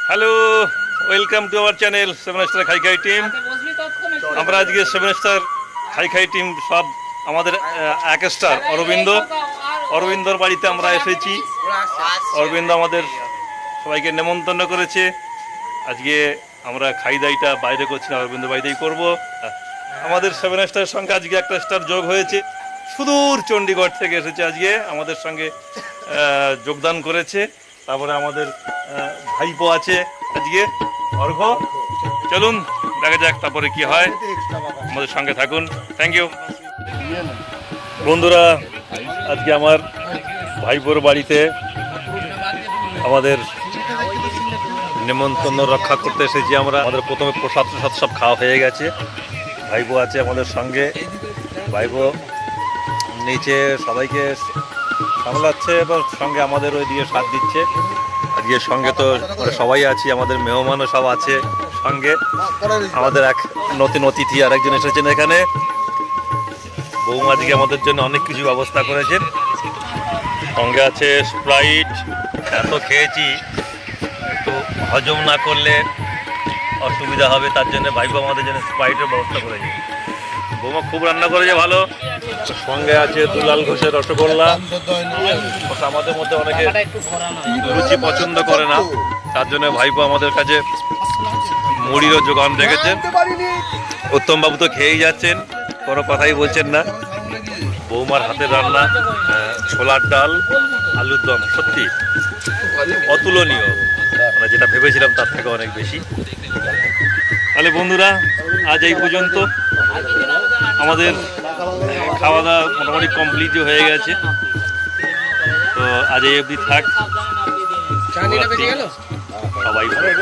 Hello, welcome to our channel seven star খাই খাই team. আমরা আজকে সেভেন স্টার খাই খাই টিম সব আমাদের এক স্টার অরবিন্দর বাড়িতে আমরা এসেছি। অরবিন্দ আমাদের সবাইকে নেমন্তন্ন করেছে। আজকে আমরা খাই দাইটা বাইরে করছি না, অরবিন্দ বাড়িতেই করবো। আমাদের সেভেন স্টারের সঙ্গে আজকে একটা স্টার যোগ হয়েছে, সুদূর চণ্ডীগড় থেকে এসেছে, আজকে আমাদের সঙ্গে যোগদান করেছে। তারপরে আমাদের ভাইপো আছে আজকে, অর্ঘ। চলুন দেখা যাক তারপরে কি হয়, আমাদের সঙ্গে থাকুন। থ্যাংক ইউ বন্ধুরা। আজকে আমার ভাইপোর বাড়িতে আমাদের নেমন্তন্ন রক্ষা করতে এসেছি আমরা। আমাদের প্রথমে প্রসাদ সব খাওয়া হয়ে গেছে। ভাইপো আছে আমাদের সঙ্গে, ভাইপো নিচে সবাইকে সামলাচ্ছে এবং সঙ্গে আমাদের ওই দিকে সাথ দিচ্ছে। আজকে সঙ্গে তো সবাই আছি, আমাদের মেহমানও সব আছে সঙ্গে। আমাদের এক নতুন অতিথি আর একজন এসেছেন এখানে। বৌমা আজকে আমাদের জন্য অনেক কিছু ব্যবস্থা করেছেন। সঙ্গে আছে স্প্রাইট। এত খেয়েছি, একটু হজম না করলে অসুবিধা হবে, তার জন্য ভাইপো আমাদের জন্য স্প্রাইটের ব্যবস্থা করেছে। বৌমা খুব রান্না করেছে ভালো। সঙ্গে আছে দুলাল ঘোষের রসগোল্লা। আমাদের মধ্যে অনেকে লুচি পছন্দ করে না, তার জন্য ভাইপো আমাদের কাছে মুড়িরও যোগান রেখেছেন। উত্তম বাবু তো খেয়েই যাচ্ছেন, কোনো কথাই বলছেন না। বৌমার হাতের রান্না, ছোলার ডাল, আলুর দম সত্যি অতুলনীয়, মানে যেটা ভেবেছিলাম তার থেকে অনেক বেশি। তাহলে বন্ধুরা, আজ এই পর্যন্ত। আমাদের খাওয়া দাওয়া মোটামুটি কমপ্লিট হয়ে গেছে, তো আজ এই অবধি থাক। সবাই ভালো।